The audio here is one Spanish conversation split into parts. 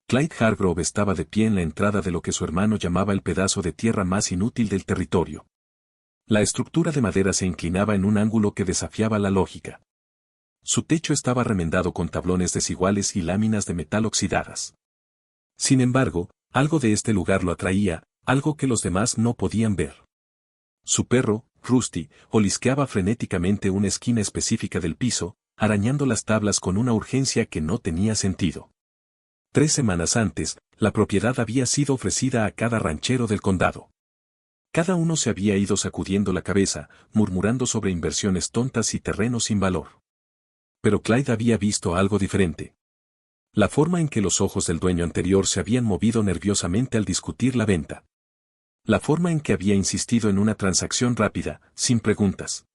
Clyde Hargrove estaba de pie en la entrada de lo que su hermano llamaba el pedazo de tierra más inútil del territorio. La estructura de madera se inclinaba en un ángulo que desafiaba la lógica. Su techo estaba remendado con tablones desiguales y láminas de metal oxidadas. Sin embargo, algo de este lugar lo atraía, algo que los demás no podían ver. Su perro, Rusty, olisqueaba frenéticamente una esquina específica del piso, arañando las tablas con una urgencia que no tenía sentido. 3 semanas antes, la propiedad había sido ofrecida a cada ranchero del condado. Cada uno se había ido sacudiendo la cabeza, murmurando sobre inversiones tontas y terrenos sin valor. Pero Clyde había visto algo diferente. La forma en que los ojos del dueño anterior se habían movido nerviosamente al discutir la venta. La forma en que había insistido en una transacción rápida, sin preguntas.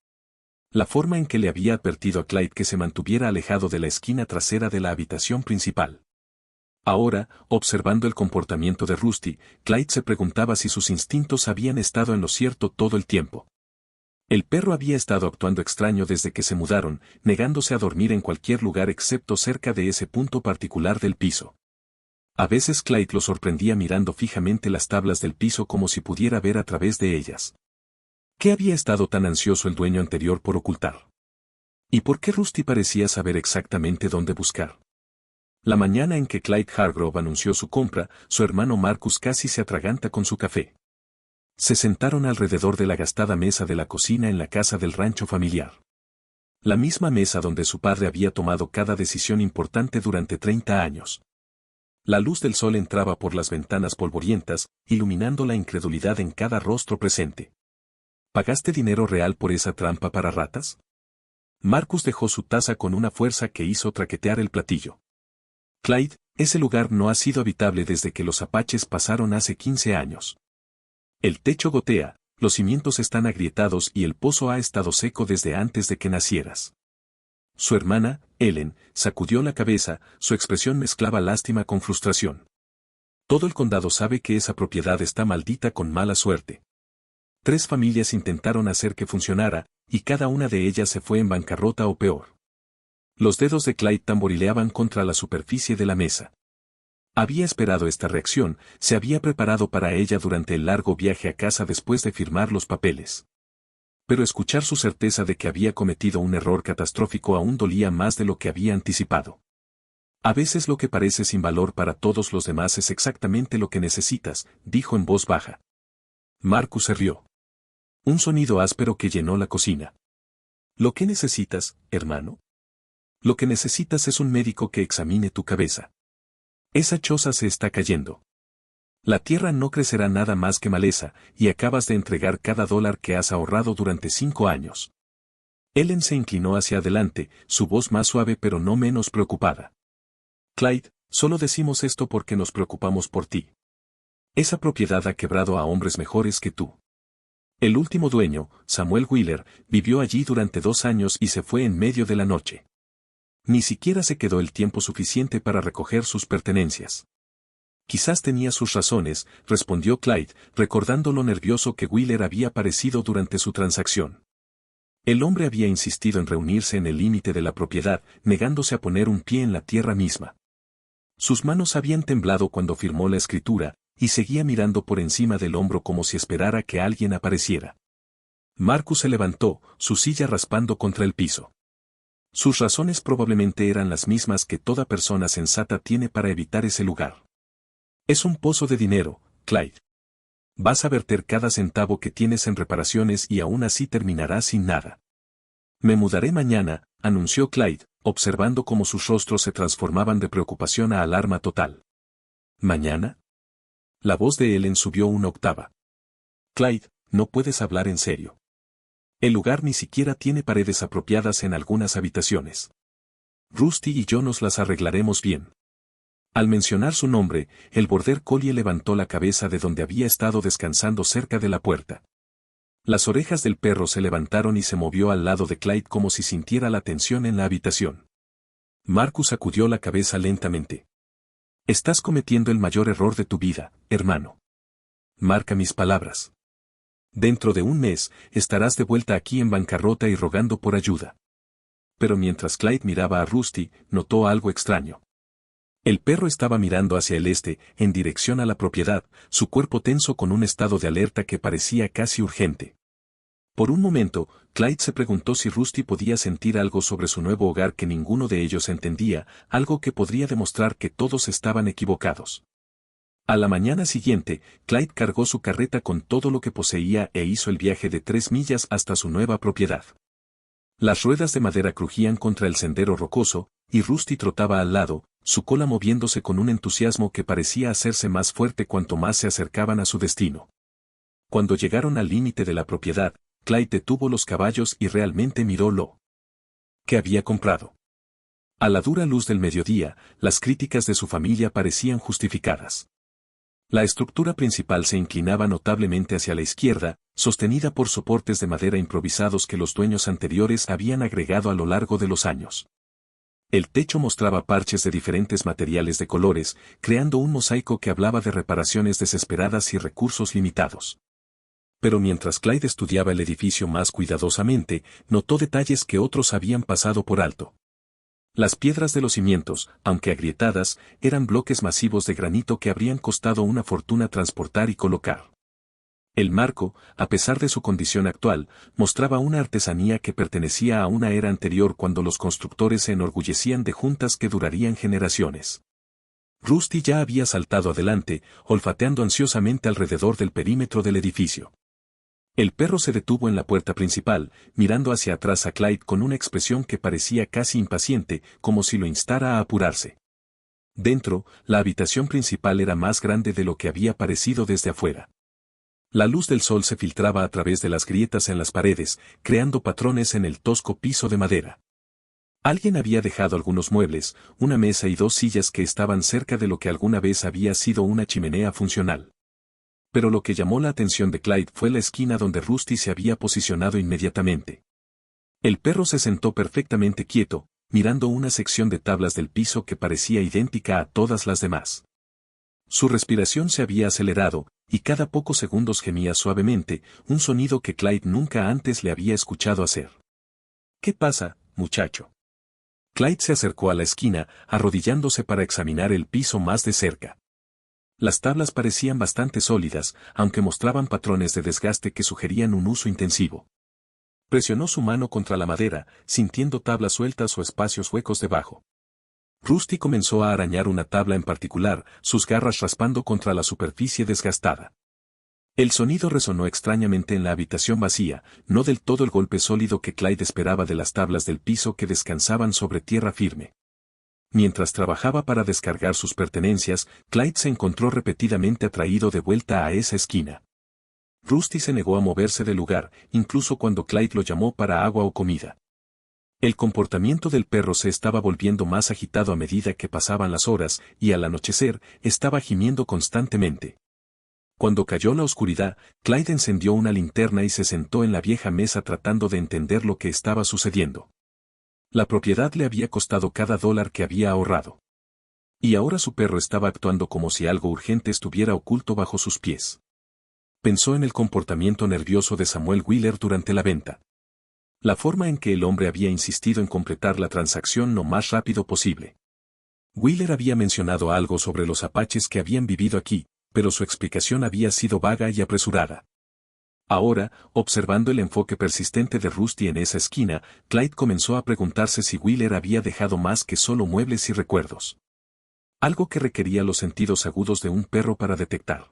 La forma en que le había advertido a Clyde que se mantuviera alejado de la esquina trasera de la habitación principal. Ahora, observando el comportamiento de Rusty, Clyde se preguntaba si sus instintos habían estado en lo cierto todo el tiempo. El perro había estado actuando extraño desde que se mudaron, negándose a dormir en cualquier lugar excepto cerca de ese punto particular del piso. A veces Clyde lo sorprendía mirando fijamente las tablas del piso como si pudiera ver a través de ellas. ¿Qué había estado tan ansioso el dueño anterior por ocultar? ¿Y por qué Rusty parecía saber exactamente dónde buscar? La mañana en que Clyde Hargrove anunció su compra, su hermano Marcus casi se atraganta con su café. Se sentaron alrededor de la gastada mesa de la cocina en la casa del rancho familiar. La misma mesa donde su padre había tomado cada decisión importante durante 30 años. La luz del sol entraba por las ventanas polvorientas, iluminando la incredulidad en cada rostro presente. ¿Pagaste dinero real por esa trampa para ratas? Marcus dejó su taza con una fuerza que hizo traquetear el platillo. Clyde, ese lugar no ha sido habitable desde que los apaches pasaron hace 15 años. El techo gotea, los cimientos están agrietados y el pozo ha estado seco desde antes de que nacieras. Su hermana, Ellen, sacudió la cabeza, su expresión mezclaba lástima con frustración. Todo el condado sabe que esa propiedad está maldita con mala suerte. 3 familias intentaron hacer que funcionara, y cada una de ellas se fue en bancarrota o peor. Los dedos de Clyde tamborileaban contra la superficie de la mesa. Había esperado esta reacción, se había preparado para ella durante el largo viaje a casa después de firmar los papeles. Pero escuchar su certeza de que había cometido un error catastrófico aún dolía más de lo que había anticipado. A veces lo que parece sin valor para todos los demás es exactamente lo que necesitas, dijo en voz baja. Marcus se rió. Un sonido áspero que llenó la cocina. ¿Lo que necesitas, hermano? Lo que necesitas es un médico que examine tu cabeza. Esa choza se está cayendo. La tierra no crecerá nada más que maleza, y acabas de entregar cada dólar que has ahorrado durante 5 años. Ellen se inclinó hacia adelante, su voz más suave pero no menos preocupada. Clyde, solo decimos esto porque nos preocupamos por ti. Esa propiedad ha quebrado a hombres mejores que tú. El último dueño, Samuel Wheeler, vivió allí durante 2 años y se fue en medio de la noche. Ni siquiera se quedó el tiempo suficiente para recoger sus pertenencias. Quizás tenía sus razones, respondió Clyde, recordando lo nervioso que Wheeler había parecido durante su transacción. El hombre había insistido en reunirse en el límite de la propiedad, negándose a poner un pie en la tierra misma. Sus manos habían temblado cuando firmó la escritura, y seguía mirando por encima del hombro como si esperara que alguien apareciera. Marcus se levantó, su silla raspando contra el piso. Sus razones probablemente eran las mismas que toda persona sensata tiene para evitar ese lugar. Es un pozo de dinero, Clyde. Vas a verter cada centavo que tienes en reparaciones y aún así terminarás sin nada. Me mudaré mañana, anunció Clyde, observando cómo sus rostros se transformaban de preocupación a alarma total. ¿Mañana? La voz de Ellen subió una octava. Clyde, no puedes hablar en serio. El lugar ni siquiera tiene paredes apropiadas en algunas habitaciones. Rusty y yo nos las arreglaremos bien. Al mencionar su nombre, el border collie levantó la cabeza de donde había estado descansando cerca de la puerta. Las orejas del perro se levantaron y se movió al lado de Clyde como si sintiera la tensión en la habitación. Marcus sacudió la cabeza lentamente. Estás cometiendo el mayor error de tu vida, hermano. Marca mis palabras. Dentro de un mes, estarás de vuelta aquí en bancarrota y rogando por ayuda. Pero mientras Clyde miraba a Rusty, notó algo extraño. El perro estaba mirando hacia el este, en dirección a la propiedad, su cuerpo tenso con un estado de alerta que parecía casi urgente. Por un momento, Clyde se preguntó si Rusty podía sentir algo sobre su nuevo hogar que ninguno de ellos entendía, algo que podría demostrar que todos estaban equivocados. A la mañana siguiente, Clyde cargó su carreta con todo lo que poseía e hizo el viaje de 3 millas hasta su nueva propiedad. Las ruedas de madera crujían contra el sendero rocoso, y Rusty trotaba al lado, su cola moviéndose con un entusiasmo que parecía hacerse más fuerte cuanto más se acercaban a su destino. Cuando llegaron al límite de la propiedad, Clyde detuvo los caballos y realmente miró lo que había comprado. A la dura luz del mediodía, las críticas de su familia parecían justificadas. La estructura principal se inclinaba notablemente hacia la izquierda, sostenida por soportes de madera improvisados que los dueños anteriores habían agregado a lo largo de los años. El techo mostraba parches de diferentes materiales de colores, creando un mosaico que hablaba de reparaciones desesperadas y recursos limitados. Pero mientras Clyde estudiaba el edificio más cuidadosamente, notó detalles que otros habían pasado por alto. Las piedras de los cimientos, aunque agrietadas, eran bloques masivos de granito que habrían costado una fortuna transportar y colocar. El marco, a pesar de su condición actual, mostraba una artesanía que pertenecía a una era anterior cuando los constructores se enorgullecían de juntas que durarían generaciones. Rusty ya había saltado adelante, olfateando ansiosamente alrededor del perímetro del edificio. El perro se detuvo en la puerta principal, mirando hacia atrás a Clyde con una expresión que parecía casi impaciente, como si lo instara a apurarse. Dentro, la habitación principal era más grande de lo que había parecido desde afuera. La luz del sol se filtraba a través de las grietas en las paredes, creando patrones en el tosco piso de madera. Alguien había dejado algunos muebles, una mesa y 2 sillas que estaban cerca de lo que alguna vez había sido una chimenea funcional. Pero lo que llamó la atención de Clyde fue la esquina donde Rusty se había posicionado inmediatamente. El perro se sentó perfectamente quieto, mirando una sección de tablas del piso que parecía idéntica a todas las demás. Su respiración se había acelerado, y cada pocos segundos gemía suavemente, un sonido que Clyde nunca antes le había escuchado hacer. ¿Qué pasa, muchacho? Clyde se acercó a la esquina, arrodillándose para examinar el piso más de cerca. Las tablas parecían bastante sólidas, aunque mostraban patrones de desgaste que sugerían un uso intensivo. Presionó su mano contra la madera, sintiendo tablas sueltas o espacios huecos debajo. Rusty comenzó a arañar una tabla en particular, sus garras raspando contra la superficie desgastada. El sonido resonó extrañamente en la habitación vacía, no del todo el golpe sólido que Clyde esperaba de las tablas del piso que descansaban sobre tierra firme. Mientras trabajaba para descargar sus pertenencias, Clyde se encontró repetidamente atraído de vuelta a esa esquina. Rusty se negó a moverse del lugar, incluso cuando Clyde lo llamó para agua o comida. El comportamiento del perro se estaba volviendo más agitado a medida que pasaban las horas, y al anochecer, estaba gimiendo constantemente. Cuando cayó la oscuridad, Clyde encendió una linterna y se sentó en la vieja mesa tratando de entender lo que estaba sucediendo. La propiedad le había costado cada dólar que había ahorrado. Y ahora su perro estaba actuando como si algo urgente estuviera oculto bajo sus pies. Pensó en el comportamiento nervioso de Samuel Wheeler durante la venta. La forma en que el hombre había insistido en completar la transacción lo más rápido posible. Wheeler había mencionado algo sobre los apaches que habían vivido aquí, pero su explicación había sido vaga y apresurada. Ahora, observando el enfoque persistente de Rusty en esa esquina, Clyde comenzó a preguntarse si Wheeler había dejado más que solo muebles y recuerdos. Algo que requería los sentidos agudos de un perro para detectar.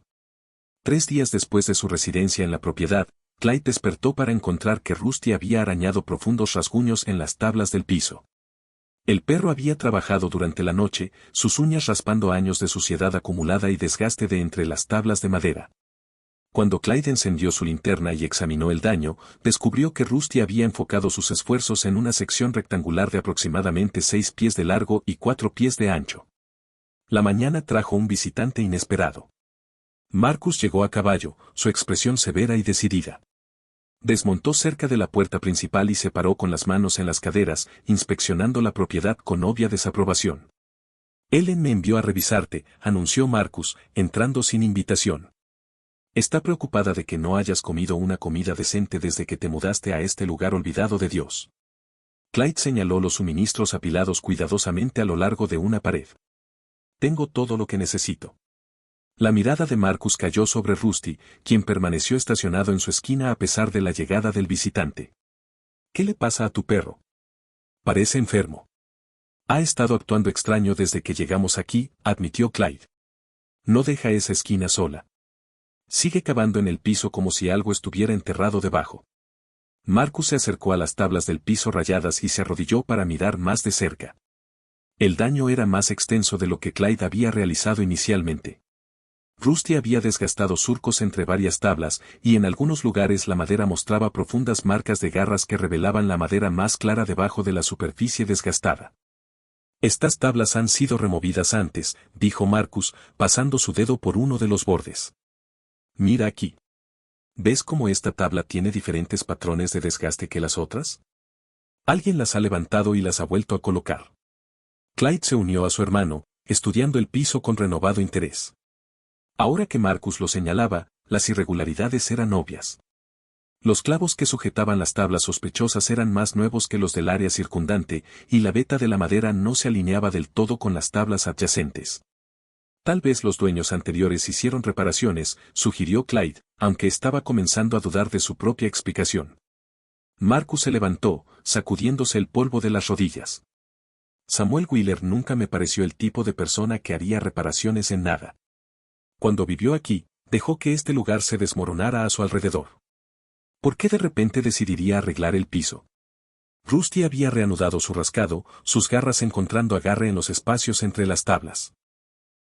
3 días después de su residencia en la propiedad, Clyde despertó para encontrar que Rusty había arañado profundos rasguños en las tablas del piso. El perro había trabajado durante la noche, sus uñas raspando años de suciedad acumulada y desgaste de entre las tablas de madera. Cuando Clyde encendió su linterna y examinó el daño, descubrió que Rusty había enfocado sus esfuerzos en una sección rectangular de aproximadamente 6 pies de largo y 4 pies de ancho. La mañana trajo un visitante inesperado. Marcus llegó a caballo, su expresión severa y decidida. Desmontó cerca de la puerta principal y se paró con las manos en las caderas, inspeccionando la propiedad con obvia desaprobación. Ellen me envió a revisarte, anunció Marcus, entrando sin invitación. Está preocupada de que no hayas comido una comida decente desde que te mudaste a este lugar olvidado de Dios. Clyde señaló los suministros apilados cuidadosamente a lo largo de una pared. Tengo todo lo que necesito. La mirada de Marcus cayó sobre Rusty, quien permaneció estacionado en su esquina a pesar de la llegada del visitante. ¿Qué le pasa a tu perro? Parece enfermo. Ha estado actuando extraño desde que llegamos aquí, admitió Clyde. No deja esa esquina sola. Sigue cavando en el piso como si algo estuviera enterrado debajo. Marcus se acercó a las tablas del piso rayadas y se arrodilló para mirar más de cerca. El daño era más extenso de lo que Clyde había realizado inicialmente. Rusty había desgastado surcos entre varias tablas, y en algunos lugares la madera mostraba profundas marcas de garras que revelaban la madera más clara debajo de la superficie desgastada. Estas tablas han sido removidas antes, dijo Marcus, pasando su dedo por uno de los bordes. Mira aquí. ¿Ves cómo esta tabla tiene diferentes patrones de desgaste que las otras? Alguien las ha levantado y las ha vuelto a colocar. Clyde se unió a su hermano, estudiando el piso con renovado interés. Ahora que Marcus lo señalaba, las irregularidades eran obvias. Los clavos que sujetaban las tablas sospechosas eran más nuevos que los del área circundante, y la veta de la madera no se alineaba del todo con las tablas adyacentes. Tal vez los dueños anteriores hicieron reparaciones, sugirió Clyde, aunque estaba comenzando a dudar de su propia explicación. Marcus se levantó, sacudiéndose el polvo de las rodillas. Samuel Wheeler nunca me pareció el tipo de persona que haría reparaciones en nada. Cuando vivió aquí, dejó que este lugar se desmoronara a su alrededor. ¿Por qué de repente decidiría arreglar el piso? Rusty había reanudado su rascado, sus garras encontrando agarre en los espacios entre las tablas.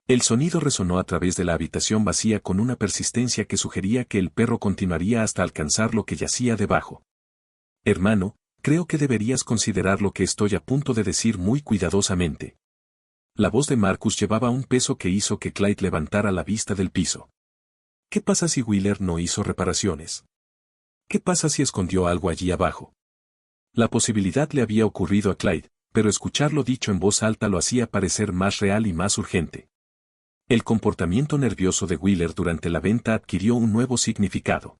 El sonido resonó a través de la habitación vacía con una persistencia que sugería que el perro continuaría hasta alcanzar lo que yacía debajo. Hermano, creo que deberías considerar lo que estoy a punto de decir muy cuidadosamente. La voz de Marcus llevaba un peso que hizo que Clyde levantara la vista del piso. ¿Qué pasa si Wheeler no hizo reparaciones? ¿Qué pasa si escondió algo allí abajo? La posibilidad le había ocurrido a Clyde, pero escucharlo dicho en voz alta lo hacía parecer más real y más urgente. El comportamiento nervioso de Wheeler durante la venta adquirió un nuevo significado.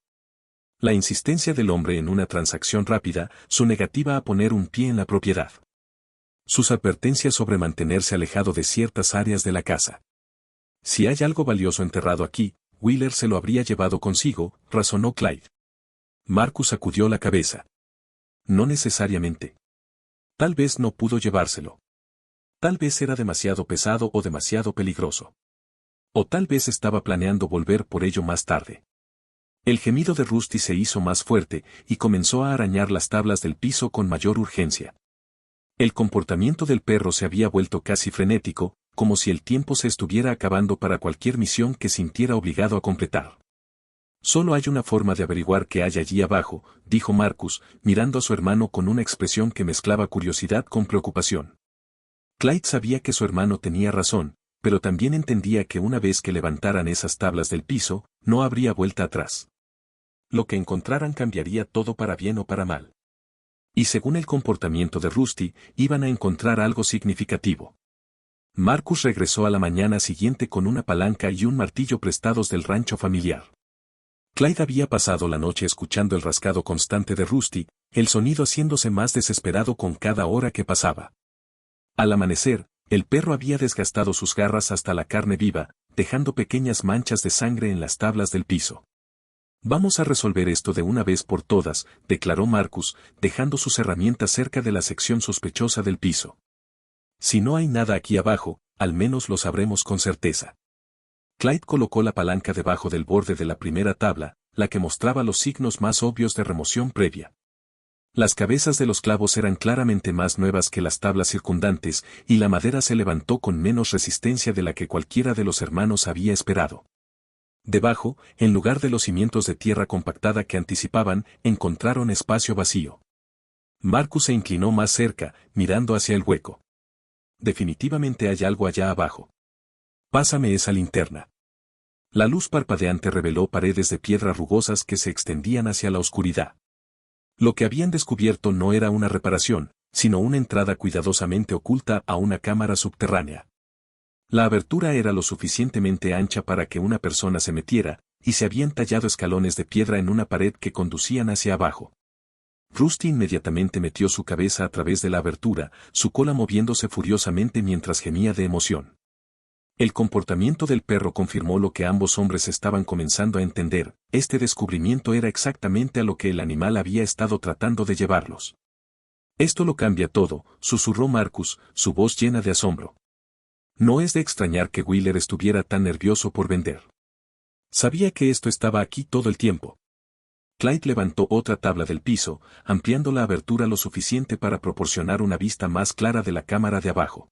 La insistencia del hombre en una transacción rápida, su negativa a poner un pie en la propiedad. Sus advertencias sobre mantenerse alejado de ciertas áreas de la casa. Si hay algo valioso enterrado aquí, Wheeler se lo habría llevado consigo, razonó Clyde. Marcus sacudió la cabeza. No necesariamente. Tal vez no pudo llevárselo. Tal vez era demasiado pesado o demasiado peligroso. O tal vez estaba planeando volver por ello más tarde. El gemido de Rusty se hizo más fuerte y comenzó a arañar las tablas del piso con mayor urgencia. El comportamiento del perro se había vuelto casi frenético, como si el tiempo se estuviera acabando para cualquier misión que sintiera obligado a completar. Solo hay una forma de averiguar qué hay allí abajo, dijo Marcus, mirando a su hermano con una expresión que mezclaba curiosidad con preocupación. Clyde sabía que su hermano tenía razón, pero también entendía que una vez que levantaran esas tablas del piso, no habría vuelta atrás. Lo que encontraran cambiaría todo para bien o para mal. Y según el comportamiento de Rusty, iban a encontrar algo significativo. Marcus regresó a la mañana siguiente con una palanca y un martillo prestados del rancho familiar. Clyde había pasado la noche escuchando el rascado constante de Rusty, el sonido haciéndose más desesperado con cada hora que pasaba. Al amanecer, el perro había desgastado sus garras hasta la carne viva, dejando pequeñas manchas de sangre en las tablas del piso. Vamos a resolver esto de una vez por todas, declaró Marcus, dejando sus herramientas cerca de la sección sospechosa del piso. Si no hay nada aquí abajo, al menos lo sabremos con certeza. Clyde colocó la palanca debajo del borde de la primera tabla, la que mostraba los signos más obvios de remoción previa. Las cabezas de los clavos eran claramente más nuevas que las tablas circundantes, y la madera se levantó con menos resistencia de la que cualquiera de los hermanos había esperado. Debajo, en lugar de los cimientos de tierra compactada que anticipaban, encontraron espacio vacío. Marcus se inclinó más cerca, mirando hacia el hueco. Definitivamente hay algo allá abajo. Pásame esa linterna. La luz parpadeante reveló paredes de piedra rugosas que se extendían hacia la oscuridad. Lo que habían descubierto no era una reparación, sino una entrada cuidadosamente oculta a una cámara subterránea. La abertura era lo suficientemente ancha para que una persona se metiera, y se habían tallado escalones de piedra en una pared que conducían hacia abajo. Rusty inmediatamente metió su cabeza a través de la abertura, su cola moviéndose furiosamente mientras gemía de emoción. El comportamiento del perro confirmó lo que ambos hombres estaban comenzando a entender: este descubrimiento era exactamente a lo que el animal había estado tratando de llevarlos. Esto lo cambia todo, susurró Marcus, su voz llena de asombro. No es de extrañar que Wheeler estuviera tan nervioso por vender. Sabía que esto estaba aquí todo el tiempo. Clyde levantó otra tabla del piso, ampliando la abertura lo suficiente para proporcionar una vista más clara de la cámara de abajo.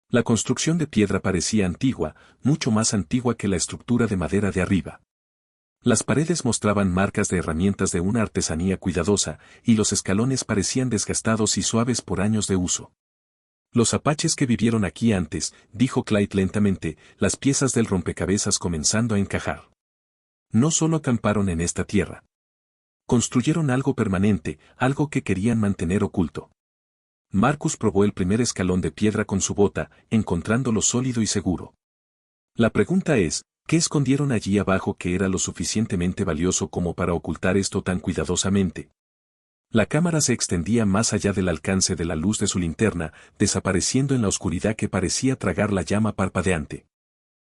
La construcción de piedra parecía antigua, mucho más antigua que la estructura de madera de arriba. Las paredes mostraban marcas de herramientas de una artesanía cuidadosa, y los escalones parecían desgastados y suaves por años de uso. Los apaches que vivieron aquí antes, dijo Clyde lentamente, las piezas del rompecabezas comenzando a encajar. No solo acamparon en esta tierra. Construyeron algo permanente, algo que querían mantener oculto. Marcus probó el primer escalón de piedra con su bota, encontrándolo sólido y seguro. La pregunta es, ¿qué escondieron allí abajo que era lo suficientemente valioso como para ocultar esto tan cuidadosamente? La cámara se extendía más allá del alcance de la luz de su linterna, desapareciendo en la oscuridad que parecía tragar la llama parpadeante.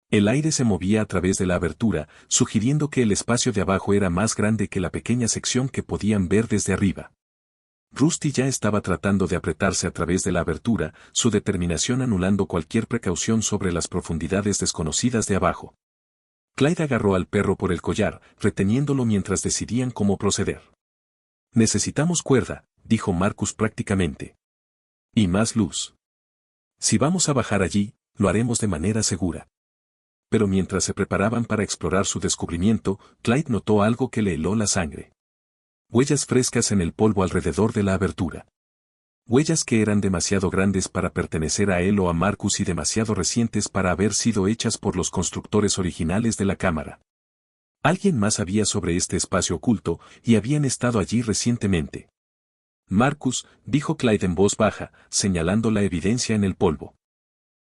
El aire se movía a través de la abertura, sugiriendo que el espacio de abajo era más grande que la pequeña sección que podían ver desde arriba. Rusty ya estaba tratando de apretarse a través de la abertura, su determinación anulando cualquier precaución sobre las profundidades desconocidas de abajo. Clyde agarró al perro por el collar, reteniéndolo mientras decidían cómo proceder. Necesitamos cuerda, dijo Marcus prácticamente. Y más luz. Si vamos a bajar allí, lo haremos de manera segura. Pero mientras se preparaban para explorar su descubrimiento, Clyde notó algo que le heló la sangre. Huellas frescas en el polvo alrededor de la abertura. Huellas que eran demasiado grandes para pertenecer a él o a Marcus y demasiado recientes para haber sido hechas por los constructores originales de la cámara. Alguien más sabía sobre este espacio oculto, y habían estado allí recientemente. Marcus, dijo Clyde en voz baja, señalando la evidencia en el polvo.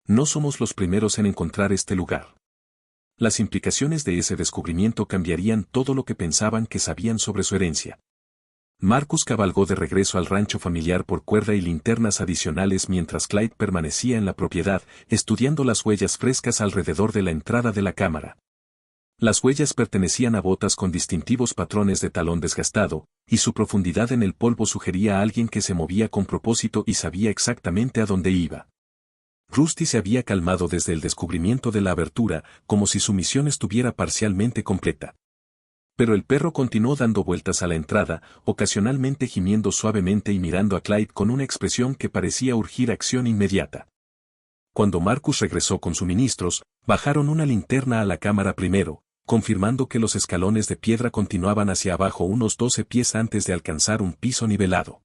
No somos los primeros en encontrar este lugar. Las implicaciones de ese descubrimiento cambiarían todo lo que pensaban que sabían sobre su herencia. Marcus cabalgó de regreso al rancho familiar por cuerda y linternas adicionales mientras Clyde permanecía en la propiedad, estudiando las huellas frescas alrededor de la entrada de la cámara. Las huellas pertenecían a botas con distintivos patrones de talón desgastado, y su profundidad en el polvo sugería a alguien que se movía con propósito y sabía exactamente a dónde iba. Rusty se había calmado desde el descubrimiento de la abertura, como si su misión estuviera parcialmente completa. Pero el perro continuó dando vueltas a la entrada, ocasionalmente gimiendo suavemente y mirando a Clyde con una expresión que parecía urgir acción inmediata. Cuando Marcus regresó con suministros, bajaron una linterna a la cámara primero, confirmando que los escalones de piedra continuaban hacia abajo unos 12 pies antes de alcanzar un piso nivelado.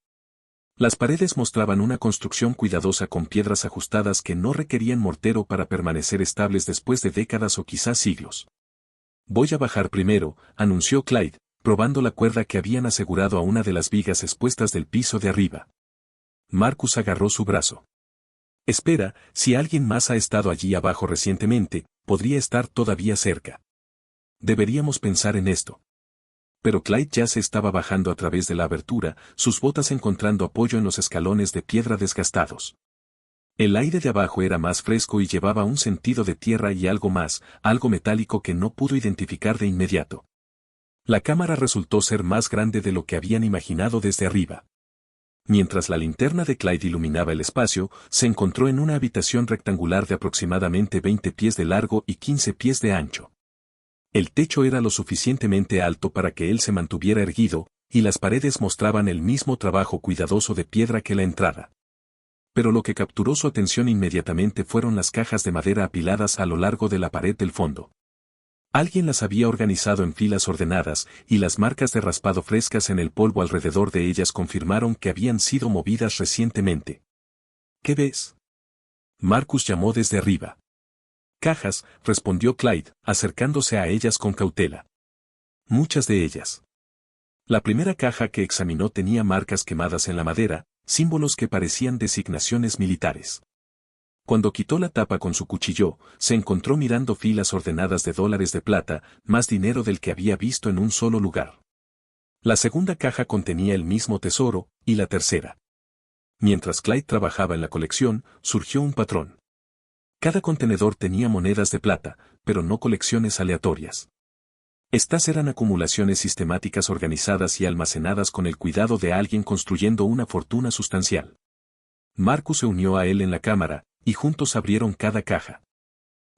Las paredes mostraban una construcción cuidadosa con piedras ajustadas que no requerían mortero para permanecer estables después de décadas o quizás siglos. Voy a bajar primero, anunció Clyde, probando la cuerda que habían asegurado a una de las vigas expuestas del piso de arriba. Marcus agarró su brazo. Espera, si alguien más ha estado allí abajo recientemente, podría estar todavía cerca. Deberíamos pensar en esto. Pero Clyde ya se estaba bajando a través de la abertura, sus botas encontrando apoyo en los escalones de piedra desgastados. El aire de abajo era más fresco y llevaba un sentido de tierra y algo más, algo metálico que no pudo identificar de inmediato. La cámara resultó ser más grande de lo que habían imaginado desde arriba. Mientras la linterna de Clyde iluminaba el espacio, se encontró en una habitación rectangular de aproximadamente 20 pies de largo y 15 pies de ancho. El techo era lo suficientemente alto para que él se mantuviera erguido, y las paredes mostraban el mismo trabajo cuidadoso de piedra que la entrada. Pero lo que capturó su atención inmediatamente fueron las cajas de madera apiladas a lo largo de la pared del fondo. Alguien las había organizado en filas ordenadas, y las marcas de raspado frescas en el polvo alrededor de ellas confirmaron que habían sido movidas recientemente. ¿Qué ves? Marcus llamó desde arriba. Cajas, respondió Clyde, acercándose a ellas con cautela. Muchas de ellas. La primera caja que examinó tenía marcas quemadas en la madera, símbolos que parecían designaciones militares. Cuando quitó la tapa con su cuchillo, se encontró mirando filas ordenadas de dólares de plata, más dinero del que había visto en un solo lugar. La segunda caja contenía el mismo tesoro, y la tercera. Mientras Clyde trabajaba en la colección, surgió un patrón. Cada contenedor tenía monedas de plata, pero no colecciones aleatorias. Estas eran acumulaciones sistemáticas organizadas y almacenadas con el cuidado de alguien construyendo una fortuna sustancial. Marcus se unió a él en la cámara, y juntos abrieron cada caja.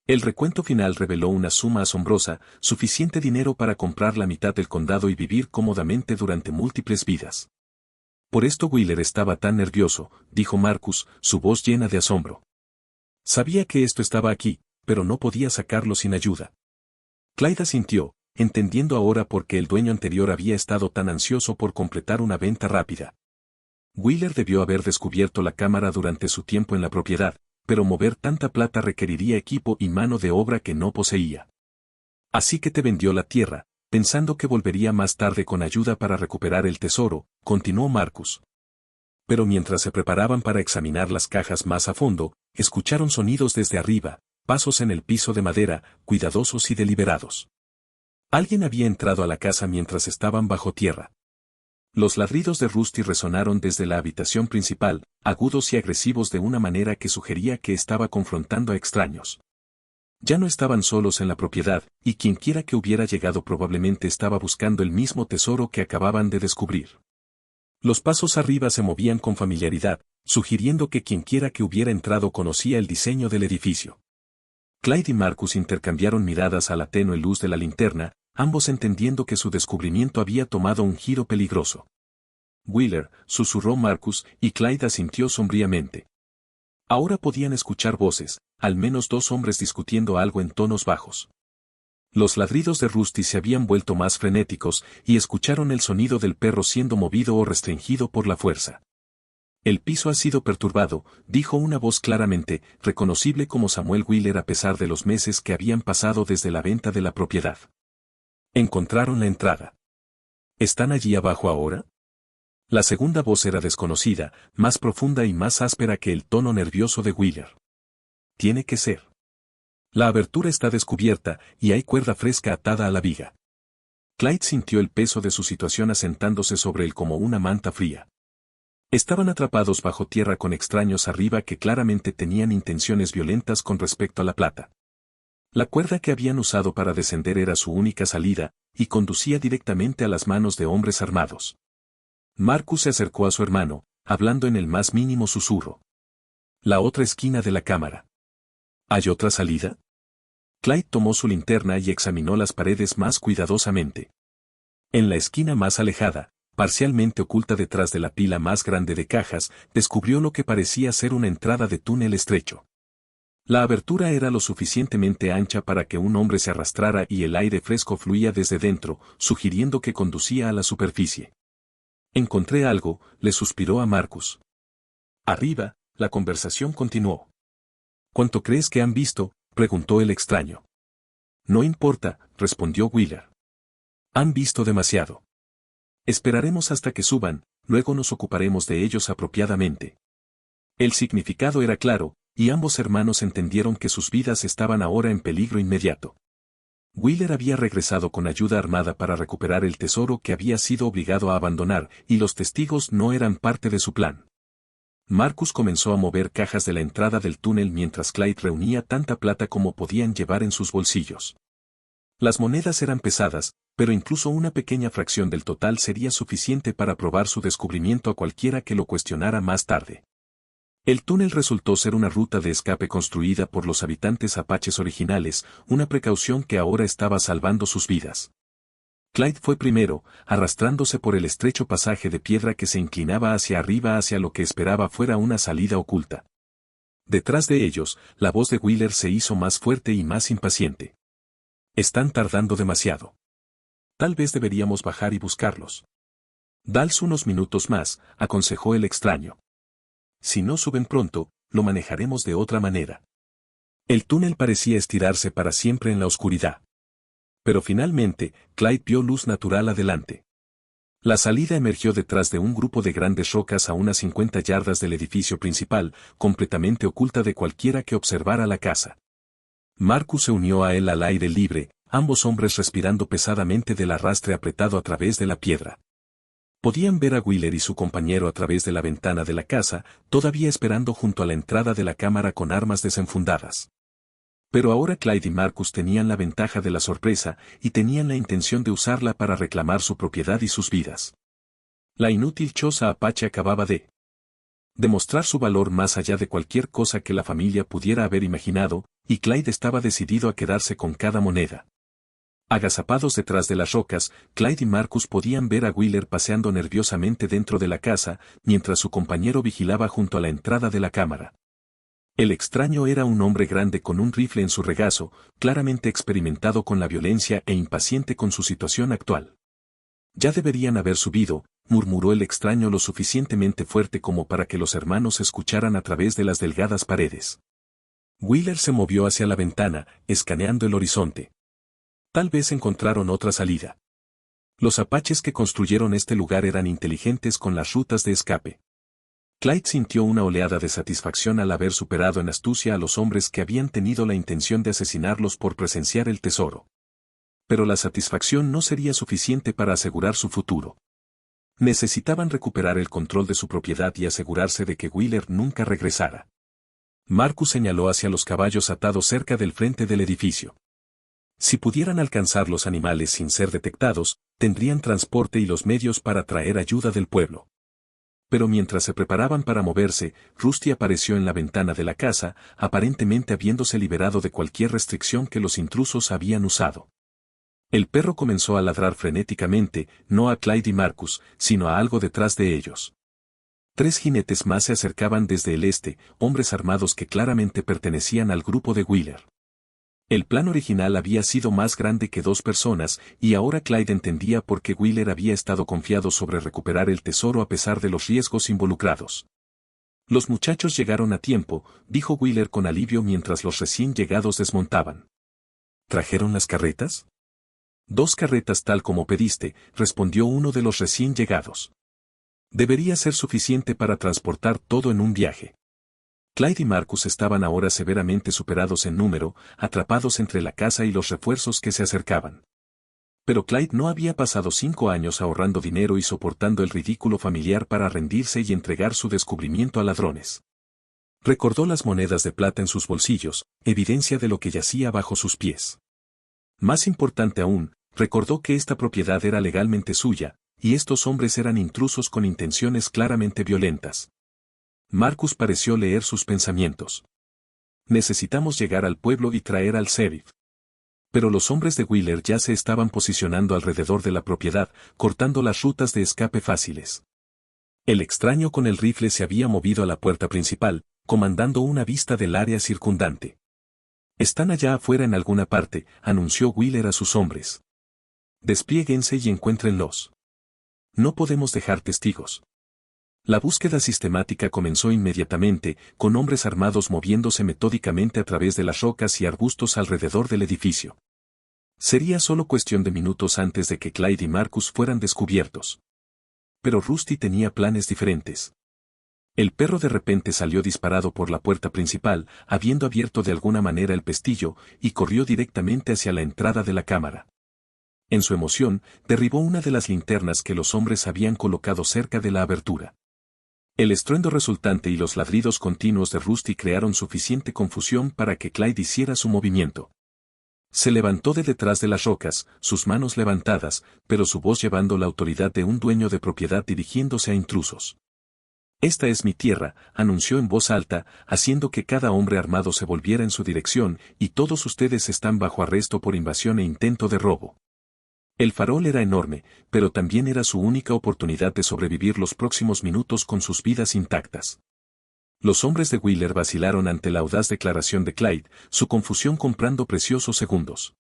El recuento final reveló una suma asombrosa, suficiente dinero para comprar la mitad del condado y vivir cómodamente durante múltiples vidas. Por esto Wheeler estaba tan nervioso, dijo Marcus, su voz llena de asombro. Sabía que esto estaba aquí, pero no podía sacarlo sin ayuda. Clyde asintió, entendiendo ahora por qué el dueño anterior había estado tan ansioso por completar una venta rápida. Wheeler debió haber descubierto la cámara durante su tiempo en la propiedad, pero mover tanta plata requeriría equipo y mano de obra que no poseía. Así que te vendió la tierra, pensando que volvería más tarde con ayuda para recuperar el tesoro, continuó Marcus. Pero mientras se preparaban para examinar las cajas más a fondo, escucharon sonidos desde arriba, pasos en el piso de madera, cuidadosos y deliberados. Alguien había entrado a la casa mientras estaban bajo tierra. Los ladridos de Rusty resonaron desde la habitación principal, agudos y agresivos de una manera que sugería que estaba confrontando a extraños. Ya no estaban solos en la propiedad, y quienquiera que hubiera llegado probablemente estaba buscando el mismo tesoro que acababan de descubrir. Los pasos arriba se movían con familiaridad, sugiriendo que quienquiera que hubiera entrado conocía el diseño del edificio. Clyde y Marcus intercambiaron miradas a la tenue luz de la linterna, ambos entendiendo que su descubrimiento había tomado un giro peligroso. Wheeler, susurró Marcus, y Clyde asintió sombríamente. Ahora podían escuchar voces, al menos dos hombres discutiendo algo en tonos bajos. Los ladridos de Rusty se habían vuelto más frenéticos, y escucharon el sonido del perro siendo movido o restringido por la fuerza. El piso ha sido perturbado, dijo una voz claramente, reconocible como Samuel Wheeler a pesar de los meses que habían pasado desde la venta de la propiedad. Encontraron la entrada. ¿Están allí abajo ahora? La segunda voz era desconocida, más profunda y más áspera que el tono nervioso de Wheeler. Tiene que ser. La abertura está descubierta, y hay cuerda fresca atada a la viga. Clyde sintió el peso de su situación asentándose sobre él como una manta fría. Estaban atrapados bajo tierra con extraños arriba que claramente tenían intenciones violentas con respecto a la plata. La cuerda que habían usado para descender era su única salida, y conducía directamente a las manos de hombres armados. Marcus se acercó a su hermano, hablando en el más mínimo susurro. La otra esquina de la cámara. ¿Hay otra salida? Clyde tomó su linterna y examinó las paredes más cuidadosamente. En la esquina más alejada, parcialmente oculta detrás de la pila más grande de cajas, descubrió lo que parecía ser una entrada de túnel estrecho. La abertura era lo suficientemente ancha para que un hombre se arrastrara y el aire fresco fluía desde dentro, sugiriendo que conducía a la superficie. Encontré algo, le suspiró a Marcus. Arriba, la conversación continuó. ¿Cuánto crees que han visto?, preguntó el extraño. No importa, respondió Wheeler. Han visto demasiado. Esperaremos hasta que suban, luego nos ocuparemos de ellos apropiadamente. El significado era claro, y ambos hermanos entendieron que sus vidas estaban ahora en peligro inmediato. Wheeler había regresado con ayuda armada para recuperar el tesoro que había sido obligado a abandonar, y los testigos no eran parte de su plan. Marcus comenzó a mover cajas de la entrada del túnel mientras Clyde reunía tanta plata como podían llevar en sus bolsillos. Las monedas eran pesadas, pero incluso una pequeña fracción del total sería suficiente para probar su descubrimiento a cualquiera que lo cuestionara más tarde. El túnel resultó ser una ruta de escape construida por los habitantes apaches originales, una precaución que ahora estaba salvando sus vidas. Clyde fue primero, arrastrándose por el estrecho pasaje de piedra que se inclinaba hacia arriba hacia lo que esperaba fuera una salida oculta. Detrás de ellos, la voz de Wheeler se hizo más fuerte y más impaciente. Están tardando demasiado. Tal vez deberíamos bajar y buscarlos. Dales unos minutos más, aconsejó el extraño. Si no suben pronto, lo manejaremos de otra manera. El túnel parecía estirarse para siempre en la oscuridad. Pero finalmente, Clyde vio luz natural adelante. La salida emergió detrás de un grupo de grandes rocas a unas 50 yardas del edificio principal, completamente oculta de cualquiera que observara la casa. Marcus se unió a él al aire libre, ambos hombres respirando pesadamente del arrastre apretado a través de la piedra. Podían ver a Wheeler y su compañero a través de la ventana de la casa, todavía esperando junto a la entrada de la cámara con armas desenfundadas. Pero ahora Clyde y Marcus tenían la ventaja de la sorpresa y tenían la intención de usarla para reclamar su propiedad y sus vidas. La inútil choza Apache acababa de demostrar su valor más allá de cualquier cosa que la familia pudiera haber imaginado, y Clyde estaba decidido a quedarse con cada moneda. Agazapados detrás de las rocas, Clyde y Marcus podían ver a Wheeler paseando nerviosamente dentro de la casa, mientras su compañero vigilaba junto a la entrada de la cámara. El extraño era un hombre grande con un rifle en su regazo, claramente experimentado con la violencia e impaciente con su situación actual. Ya deberían haber subido, murmuró el extraño lo suficientemente fuerte como para que los hermanos escucharan a través de las delgadas paredes. Wheeler se movió hacia la ventana, escaneando el horizonte. Tal vez encontraron otra salida. Los apaches que construyeron este lugar eran inteligentes con las rutas de escape. Clyde sintió una oleada de satisfacción al haber superado en astucia a los hombres que habían tenido la intención de asesinarlos por presenciar el tesoro. Pero la satisfacción no sería suficiente para asegurar su futuro. Necesitaban recuperar el control de su propiedad y asegurarse de que Wheeler nunca regresara. Marcus señaló hacia los caballos atados cerca del frente del edificio. Si pudieran alcanzar los animales sin ser detectados, tendrían transporte y los medios para traer ayuda del pueblo. Pero mientras se preparaban para moverse, Rusty apareció en la ventana de la casa, aparentemente habiéndose liberado de cualquier restricción que los intrusos habían usado. El perro comenzó a ladrar frenéticamente, no a Clyde y Marcus, sino a algo detrás de ellos. 3 jinetes más se acercaban desde el este, hombres armados que claramente pertenecían al grupo de Wheeler. El plan original había sido más grande que 2 personas, y ahora Clyde entendía por qué Wheeler había estado confiado sobre recuperar el tesoro a pesar de los riesgos involucrados. Los muchachos llegaron a tiempo, dijo Wheeler con alivio mientras los recién llegados desmontaban. ¿Trajeron las carretas? 2 carretas tal como pediste, respondió uno de los recién llegados. Debería ser suficiente para transportar todo en un viaje. Clyde y Marcus estaban ahora severamente superados en número, atrapados entre la casa y los refuerzos que se acercaban. Pero Clyde no había pasado 5 años ahorrando dinero y soportando el ridículo familiar para rendirse y entregar su descubrimiento a ladrones. Recordó las monedas de plata en sus bolsillos, evidencia de lo que yacía bajo sus pies. Más importante aún, recordó que esta propiedad era legalmente suya, y estos hombres eran intrusos con intenciones claramente violentas. Marcus pareció leer sus pensamientos. Necesitamos llegar al pueblo y traer al sheriff. Pero los hombres de Wheeler ya se estaban posicionando alrededor de la propiedad, cortando las rutas de escape fáciles. El extraño con el rifle se había movido a la puerta principal, comandando una vista del área circundante. Están allá afuera en alguna parte, anunció Wheeler a sus hombres. Despliéguense y encuéntrenlos. No podemos dejar testigos. La búsqueda sistemática comenzó inmediatamente, con hombres armados moviéndose metódicamente a través de las rocas y arbustos alrededor del edificio. Sería solo cuestión de minutos antes de que Clyde y Marcus fueran descubiertos. Pero Rusty tenía planes diferentes. El perro de repente salió disparado por la puerta principal, habiendo abierto de alguna manera el pestillo, y corrió directamente hacia la entrada de la cámara. En su emoción, derribó una de las linternas que los hombres habían colocado cerca de la abertura. El estruendo resultante y los ladridos continuos de Rusty crearon suficiente confusión para que Clyde hiciera su movimiento. Se levantó de detrás de las rocas, sus manos levantadas, pero su voz llevando la autoridad de un dueño de propiedad dirigiéndose a intrusos. Esta es mi tierra, anunció en voz alta, haciendo que cada hombre armado se volviera en su dirección, y todos ustedes están bajo arresto por invasión e intento de robo. El farol era enorme, pero también era su única oportunidad de sobrevivir los próximos minutos con sus vidas intactas. Los hombres de Wheeler vacilaron ante la audaz declaración de Clyde, su confusión comprando preciosos segundos.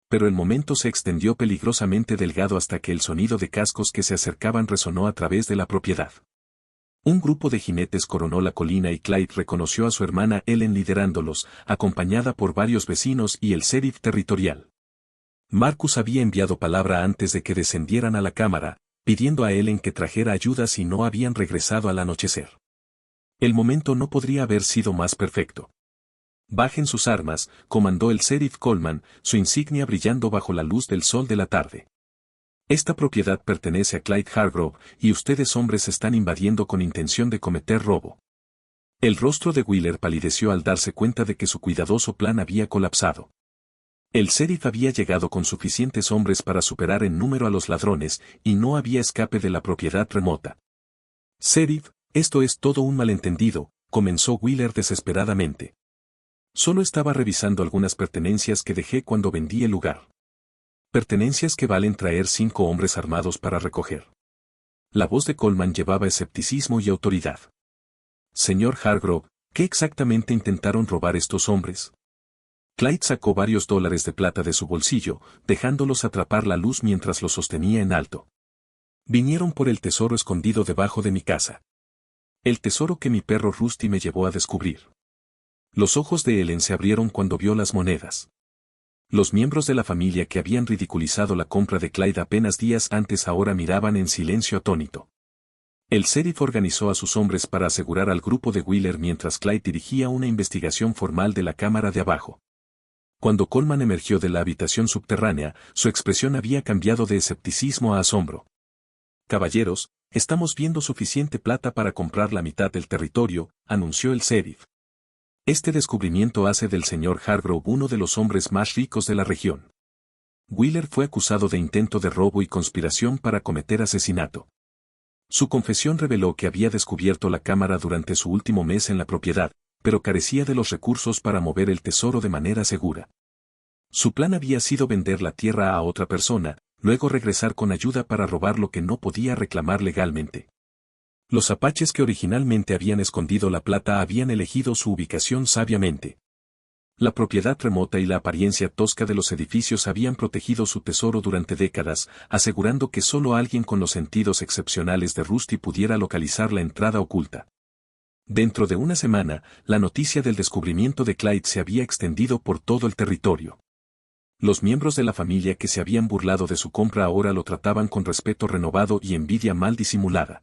Pero el momento se extendió peligrosamente delgado hasta que el sonido de cascos que se acercaban resonó a través de la propiedad. Un grupo de jinetes coronó la colina y Clyde reconoció a su hermana Ellen liderándolos, acompañada por varios vecinos y el sheriff territorial. Marcus había enviado palabra antes de que descendieran a la cámara, pidiendo a Ellen que trajera ayuda si no habían regresado al anochecer. El momento no podría haber sido más perfecto. Bajen sus armas, comandó el sheriff Coleman, su insignia brillando bajo la luz del sol de la tarde. Esta propiedad pertenece a Clyde Hargrove, y ustedes hombres están invadiendo con intención de cometer robo. El rostro de Wheeler palideció al darse cuenta de que su cuidadoso plan había colapsado. El sheriff había llegado con suficientes hombres para superar en número a los ladrones, y no había escape de la propiedad remota. Sheriff, esto es todo un malentendido, comenzó Wheeler desesperadamente. Solo estaba revisando algunas pertenencias que dejé cuando vendí el lugar. Pertenencias que valen traer 5 hombres armados para recoger. La voz de Coleman llevaba escepticismo y autoridad. Señor Hargrove, ¿qué exactamente intentaron robar estos hombres? Clyde sacó varios dólares de plata de su bolsillo, dejándolos atrapar la luz mientras los sostenía en alto. Vinieron por el tesoro escondido debajo de mi casa. El tesoro que mi perro Rusty me llevó a descubrir. Los ojos de Ellen se abrieron cuando vio las monedas. Los miembros de la familia que habían ridiculizado la compra de Clyde apenas días antes ahora miraban en silencio atónito. El sheriff organizó a sus hombres para asegurar al grupo de Wheeler mientras Clyde dirigía una investigación formal de la cámara de abajo. Cuando Coleman emergió de la habitación subterránea, su expresión había cambiado de escepticismo a asombro. Caballeros, estamos viendo suficiente plata para comprar la mitad del territorio, anunció el sheriff. Este descubrimiento hace del señor Hargrove uno de los hombres más ricos de la región. Wheeler fue acusado de intento de robo y conspiración para cometer asesinato. Su confesión reveló que había descubierto la cámara durante su último mes en la propiedad, pero carecía de los recursos para mover el tesoro de manera segura. Su plan había sido vender la tierra a otra persona, luego regresar con ayuda para robar lo que no podía reclamar legalmente. Los apaches que originalmente habían escondido la plata habían elegido su ubicación sabiamente. La propiedad remota y la apariencia tosca de los edificios habían protegido su tesoro durante décadas, asegurando que solo alguien con los sentidos excepcionales de Rusty pudiera localizar la entrada oculta. Dentro de una semana, la noticia del descubrimiento de Clyde se había extendido por todo el territorio. Los miembros de la familia que se habían burlado de su compra ahora lo trataban con respeto renovado y envidia mal disimulada.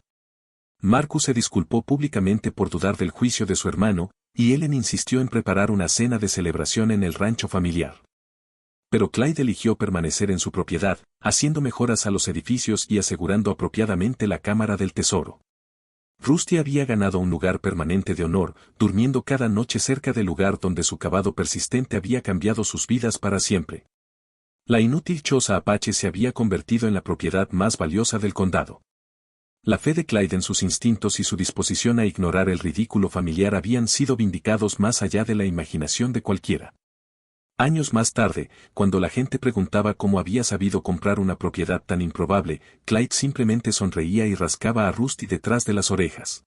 Marcus se disculpó públicamente por dudar del juicio de su hermano, y Ellen insistió en preparar una cena de celebración en el rancho familiar. Pero Clyde eligió permanecer en su propiedad, haciendo mejoras a los edificios y asegurando apropiadamente la cámara del tesoro. Rusty había ganado un lugar permanente de honor, durmiendo cada noche cerca del lugar donde su cavado persistente había cambiado sus vidas para siempre. La inútil choza apache se había convertido en la propiedad más valiosa del condado. La fe de Clyde en sus instintos y su disposición a ignorar el ridículo familiar habían sido vindicados más allá de la imaginación de cualquiera. Años más tarde, cuando la gente preguntaba cómo había sabido comprar una propiedad tan improbable, Clyde simplemente sonreía y rascaba a Rusty detrás de las orejas.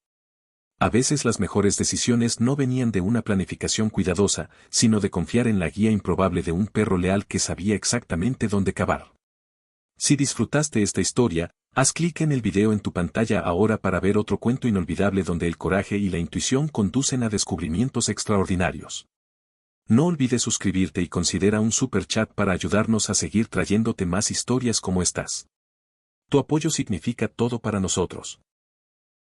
A veces las mejores decisiones no venían de una planificación cuidadosa, sino de confiar en la guía improbable de un perro leal que sabía exactamente dónde cavar. Si disfrutaste esta historia, haz clic en el video en tu pantalla ahora para ver otro cuento inolvidable donde el coraje y la intuición conducen a descubrimientos extraordinarios. No olvides suscribirte y considera un super chat para ayudarnos a seguir trayéndote más historias como estas. Tu apoyo significa todo para nosotros.